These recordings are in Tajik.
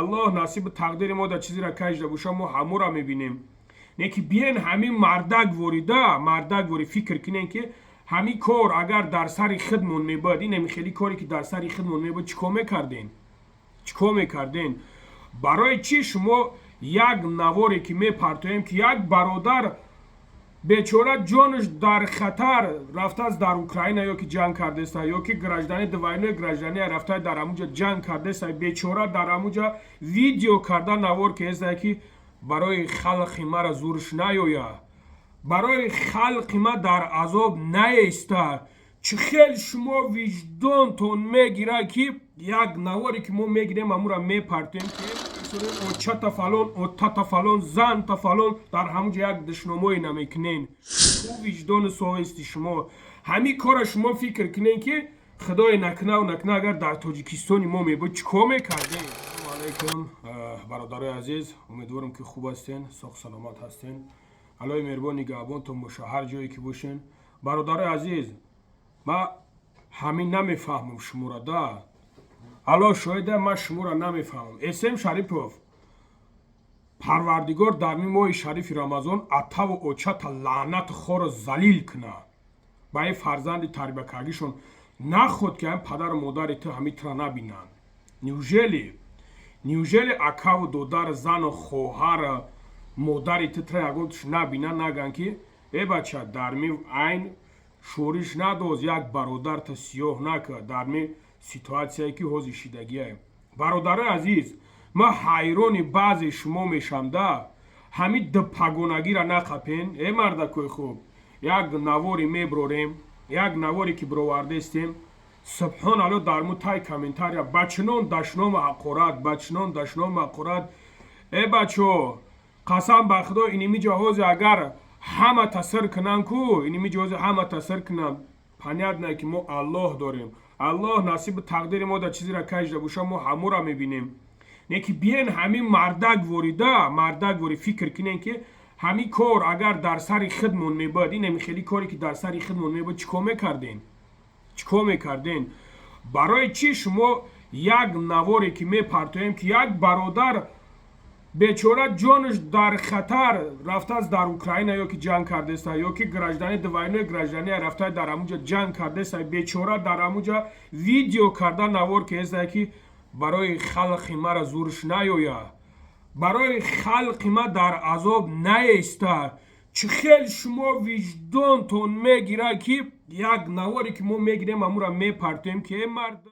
الله نصیب تقدیر ما در چیزی را کجده بوشه ما همو را میبینیم. نه که بیاین همین مردک وریده مردک وری فکر کنین که همین کار اگر در سر خودمون میباد این همین خیلی کاری که در سر خودمون میباد چیکار میکردین؟ چیکار میکردین؟ برای چی شما یک نواری که میپرتویم که یک برادر بیچاره جانش در خطر رفته است در اوکراین یا که جنگ کرده است یا که گراجدانی دوینوی گراجدانی رفته در همونجا جنگ کرده است بیچاره در همونجا ویدیو کرده نوار که است که برای خلق ما را زورش نیاید برای خلق ما در عذاب نیسته چه خیلی شما وجدانتون میگیره که یک نواری که ما میگیریم امو را میپرتیم که او چتا فلان او تتا فلان زن تا فلان در همونجا یک دشنامایی نمیکنین او وجدان سواستی شما همین کار شما فکر کنین که خدای نکنه و نکنه اگر در تاجیکستانی ما میبود چیکار میکردین. سلام علیکم برادرای عزیز، امیدوارم که خوب هستین، ساق سلامت هستین. الهی مهربان نگهبانتون باشه هر جایی که باشین. برادرای عزیز، ما همین نمیفهمم شما را ده الان شاید من شما را نمیفهمم. اسم شریفوف پروردگار در می ماه شریف رمضان عطا و اوچت لعنت خور زلیل کنه با این فرزند تربیه کردیشون نخود که هم پدر و مادر تو همی ترا نبینن. نیوژلی اکا و دودر زن و خوهر مادر تو ترا یگوتش نبینن نگن که ای بچه در می این شورش نداز یک برادر تا سیاه نکه در می سیتواسیایی که حوزی شیدگیه. برادر عزیز، ما حیرانی بعضی شما میشم ده همین دپگونگی را نخپین. ای مردکوی خوب یک نواری میبروریم یک نواری که بروارده استیم سبحان الله در مو تای کامنتاریا بچنون دشنام حقورت بچنون دشنام حقورت. ای بچو قسم به خدا اینمی جهاز اگر همه تسر کنن کو اینمی جهاز همه تسر کنن پنیاد نه که ما الله داریم. الله نصیب تقدیر ما در چیزی را کجده بوشه ما همو را میبینیم. نه که بیاین همین مردک وری فکر کنین که همین کار اگر در سر خودمون میباد این همین خیلی کاری که در سر خودمون میباد چیکار میکردین؟ برای چی شما یک نواری که میپرتویم که یک برادر بیچاره جانش در خطر رفته است در اوکراین یا که جنگ کرده است یا که گراجدانی دوینوی گراجدانی رفته در همونجا جنگ کرده است بیچاره در همونجا ویدیو کرده نوار که است که برای خلق ما را زورش نیاید برای خلق ما در عذاب نیسته چه خیلی شما وجدانتون میگیره که یک نواری که ما میگیریم امو را میپرتیم که مرد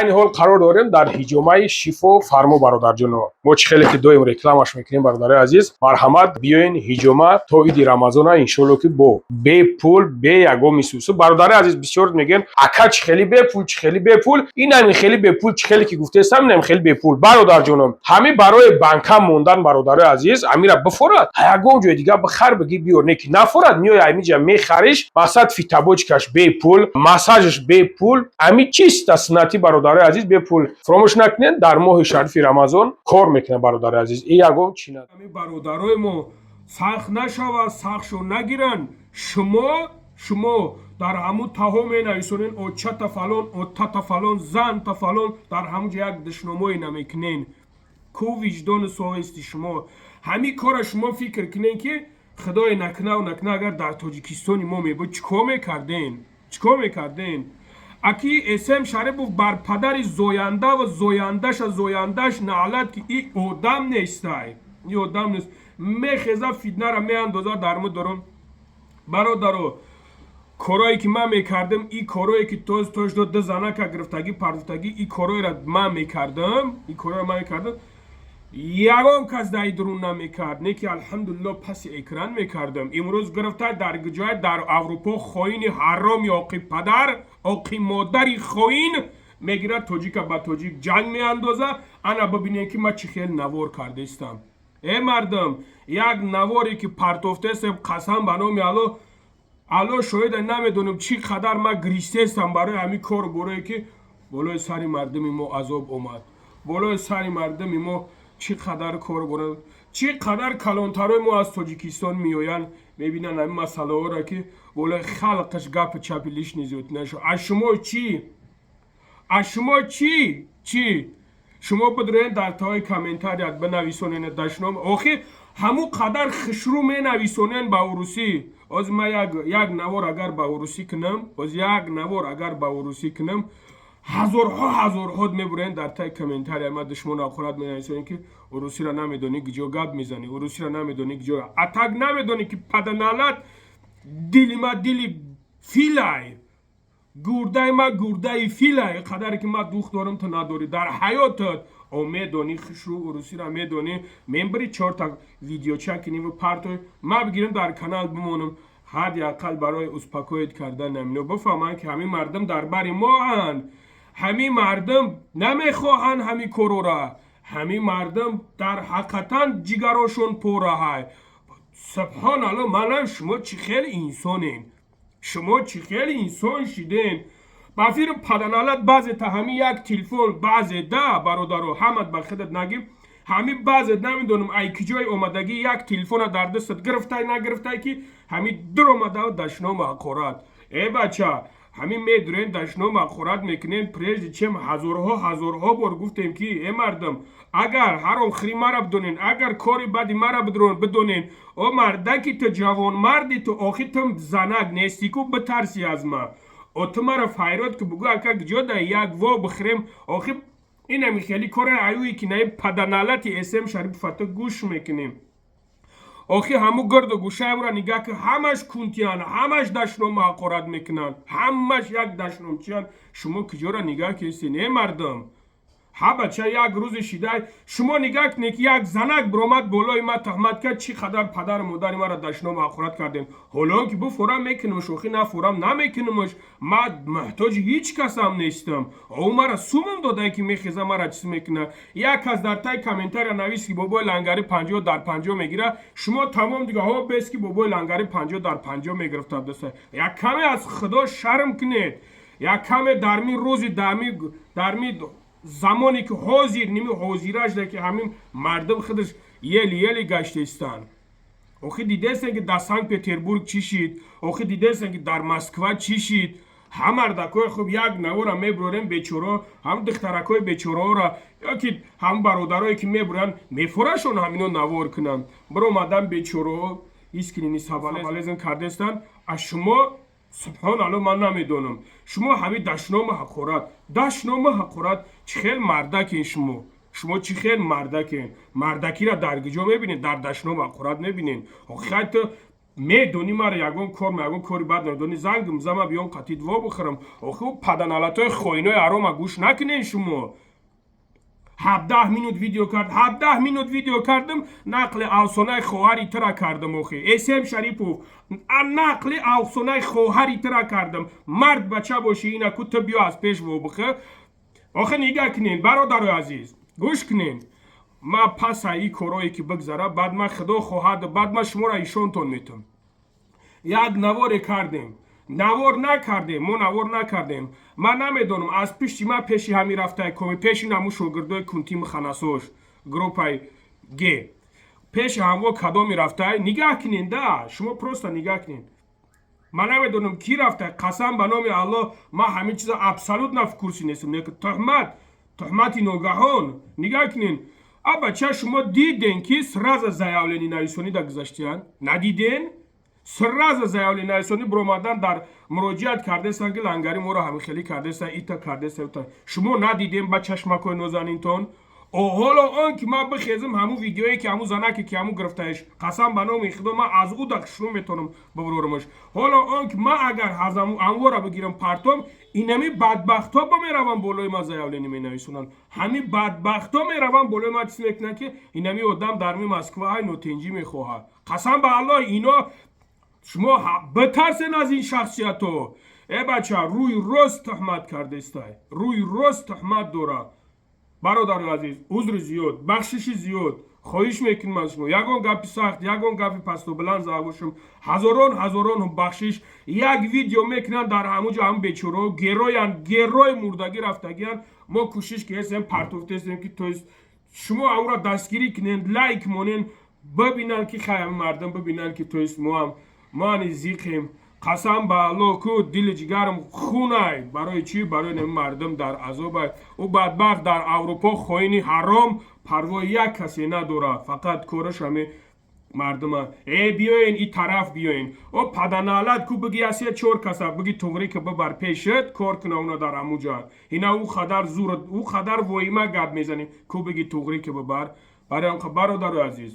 این حال قرار داریم در هجومه شیفو فرمو برادر جونو ما چه خیلی که دویم رکلامش میکنیم برادر عزیز مرحمت بیاین هجومه تا عید رمضان ان شاءالله که با به پول به یگو میسوسو برادر عزیز بسیار میگن اکا چه خیلی به پول چه خیلی به پول این همین خیلی به پول چه خیلی که گفته استم نمی خیلی به پول برادر جونم همین برای بانک موندن برادر عزیز امیرا بفراد یگو جای دیگه بخر بگی بیو نکی نفراد میای امیجا میخریش واسط فیتابوچ کش به پول مساجش به پول امی چیست سنتی برادر عزیز به پول فراموش نکنین در ماه شریف رمضان کار میکنه برادر عزیز این یگو چی نه امی برادرای ما سخت نشوه سختشو نگیرن شما در همون تاهم نویسونین او چتا فلان او تتا فلان زن تا فلان در همونجا یک دشنامایی نمیکنین کو وجدان سواستی شما همین کار شما فکر کنین که خدای نکنه و نکنه اگر در تاجیکستانی ما میبود چیکار میکردین؟ اکی اسم شریف بر پدر زوینده و زویندهش نعلت که این آدم نیسته این آدم نیست میخیزه فیدنه را میاندازه در مو دارم برادرو کارایی که من میکردم این کارایی که توش دو زنه که گرفتگی پردفتگی این کارایی را من میکردم یگان کس در درون نمیکرد نه که الحمدلله پس اکران میکردم امروز گرفته در جای در اروپا خوین حرام یا آقی پدر آقی مادری خوین میگیره تاجیک با تاجیک جنگ میاندازه انا ببینه که من چه خیلی نوار کرده استم. ای مردم یک نواری که پرتوفته است قسم بنامی الو شاید نمیدونم چی قدر من گریسته استم برای همین کار برای که بالای سری مردمی ما عذاب اومد بالای سری مردمی ما چی قدر کار برن چی قدر کلانترای ما از تاجیکستان میوین میبینن این مسئله ها را که ولی خلقش گپ چپیلیش نیزید نشو از شما چی شما بدرین در تای کامنتاریات بنویسونین دشنام آخی همو قدر خشرو می نویسونین با روسی از ما یک نوار اگر با روسی کنم از یک نوار اگر با روسی کنم هزارها میبرین در تای کامنتاری ما دشمن آخرت می نویسونین که روسی را نمیدونی گجو گاب میزنی روسی را نمیدونی گجو اتاق نمیدونی که پدنالت دلی ما دلی فیلای گرده ما گرده فیلای قدر که ما دوخ دارم تو نداری در حیاتت او میدونی خشرو روسی را میدونی میبری 4 تا ویدیو چکنیم و پرتوی ما بگیرم در کانال بمونم حد اقل برای اسپاکویت کردن نمینو بفهمن که همین مردم در بری ما هن همین مردم نمیخواهن همین کرورا همین مردم در حقیقتا جگراشون پوره های سبحان الله من شما چی خیلی انسانین شما چی خیلی انسان شدین بافیر پدنالت بعضی تا همین یک تلفن بعضی ده برادرو همت بخدت نگیم همین بعضی نمیدونم ای کجای اومدگی یک تلفن در دستت گرفته نگرفته که همین در اومده و دشنام حقارت ای بچه همین میدونین دشنام حقارت میکنین پریج چم هزارها بار گفتیم که ای مردم اگر حرام خری مرا بدونین اگر کاری بدی مرا بدونین او مردکی تو جوان مردی تو آخی تو زنگ نیستی که بترسی از ما او تو مرا فایرات که بگو اکا گجا دا یک وا بخریم آخی این همی خیلی کار ایوی که نه پدنالتی اسم شریف فتا گوش میکنیم آخی همو گرد و گوشه هم را نگاه که همش کنتیان همش دشنام حقارت میکنن همش یک دشنام چیان شما کجا را نگاه کسی نه مردم ها بچه یک روز شیده شما نگاه کنید یک زنک برامد بالای ما تهمت کرد چی قدر پدر مادر ما را دشنام حقارت کردین حالا که بو فورم میکنمش اوخی نه فورم نمیکنمش ما محتاج هیچ کس هم نیستم او مرا سومم داده که میخیزه مرا چیز میکنه یک از در تای کامنتار نویس که بابای لنگری 50 در 50 میگیره شما تمام دیگه ها بیس که بابای لنگری 50 در 50 میگرفته دسته یک کمی از خدا شرم کنید یک کمی در می روزی در می زمانی که حاضر نیمی حاضرش ده که همین مردم خودش یلی گشته استن اوخی دیده استن که در سنت پتربورگ چی شید اوخی دیده استن که در مسکو چی شید هم مردکای خوب یک نوار هم میبرن بیچورا هم دخترکای بیچورا را یا که هم برادرایی که میبرن میفورشون همینو نوار کنن برو مدام بیچورا ایسکرینی سابالیزم کرده استن از شما سبحان الله من نمیدونم شما همین دشنام حقارت چه خیلی مردکین شما چه خیلی مردکین مردکی را در گجا میبینید در دشنام حقارت میبینید خیلی میدونی مرا یگون کاری بد ندونی زنگم زما بیام قطید وا بخرم خوب پدنالتای خوینای ارام گوش نکنین شما 17 مینوت ویدیو کردم نقل افسانه خواهری ترا کردم اوخی اسم شریفوف نقل افسانه خواهری ترا کردم مرد بچه باشی اینا کت بیا از پیش و بخه آخه نگاه کنین برادر عزیز گوش کنین ما پس ای کارایی که بگذره بعد ما خدا خواهد بعد ما شما را ایشون تون میتم یک نوار کردیم نوار نکردیم من نمیدونم از پیشی من پیشی همی رفته کمی پیشی نمو شوگردای کنتیم خناسوش گروپای گی پیش همو کدامی رفته نگاه کنین ده شما پروستا نگاه کنین من نمیدونم کی رفته قسم به نام الله ما همین چیزا ابسولوت نفکرسی نیستم نه تهمتی ناگهان نگاه کنین بچه شما دیدین که سراز زیاولینی نویسونی در گذاشتین ندیدین سراز زیاولینی نویسونی برامدن در مراجعت کرده استن که لنگری ما رو همین خیلی کرده استن ایتا کرده استن شما ندیدین با چشمکای نازنین تون او حالا آن که ما بخیزم همون ویدیویی که همون زنکی که همون گرفتهش قسم به نام خدا من از او دکشون میتونم ببرورمش حالا آن که من اگر از همون را بگیرم پرتم اینمی بدبخت ها با میروان بالای ما زیاولینی می نویسونن همین بدبخت ها میروان بالای ما چیز میکنن که اینمی آدم در می مسکو های نوتنجی میخواهد قسم به الله اینا شما بترسین از این شخصیت ها ای بچه روی راست تهمت کرده استای روی راست تهمت داره برادر عزیز عذر زیاد بخشش زیاد خواهش میکنم از شما یگان گپی سخت یگان گپی پست و بلند زباشم هزاران بخشش یک ویدیو میکنن در همونجا هم بیچورا گروی مردگی رفتگیان ما کوشش که هستیم پرتوفته هستیم که تو شما اون را دستگیری کنین لایک مونین ببینن که خیلی مردم ببینن که تو ما هم زیقیم қасам ба аллоҳ ку дили ҷигарам хунай барои чӣ барои нами мардум дар азобай ӯ бадбахт дар аврупо хоини ҳаром парвои як касе надорад фақат кораш ҳаме мардума биёин и тараф биёин о паданалат ку биги асе чор каса биги туғри ки бибар пешат кор куна уна дар амуҷа ина ӯ қадар зур ӯ қадар воима гап мезанӣ ку биги туғри ки бибар барои он бародару азиз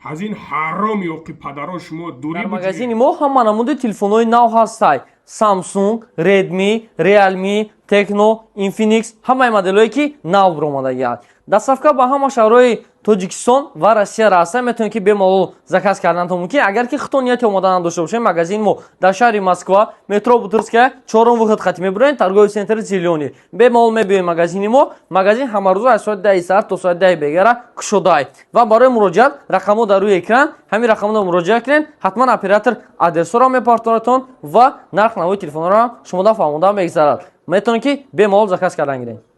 аз ин ҳаром ёқи падаро шумо дурӣ дар магазини мо ҳама намуди телефонҳои нав ҳастай. Samsung, Redmi, Realme, Tecno, Infinix ҳамаи моделҳое ки нав биромадагианд. Дастсафка ба ҳама шаҳрҳои Тоҷикистон ва Россия раста метавонед ки бемалол заказ карданатон мумкин. Агар ки худтон нияти омода надошта бошед, магазини мо дар шаҳри Москва, метро Бутырская, 4 выход хати мебуред, торговый центр Зелёный. Бемалол мебиёед магазини мо. Магазин ҳамарӯза аз соати 10 саат то соати 10 бегара кушодай. Ва барои муроҷиат рақамҳо дар рӯи экран, ҳамин рақамҳоро муроҷиат кунед. Ҳатман оператор адресҳоро мепартонатон ва нарх навои телефонҳоро шумода фаҳмода мегзарад. Метавонед ки бемалол заказ кардан гиред.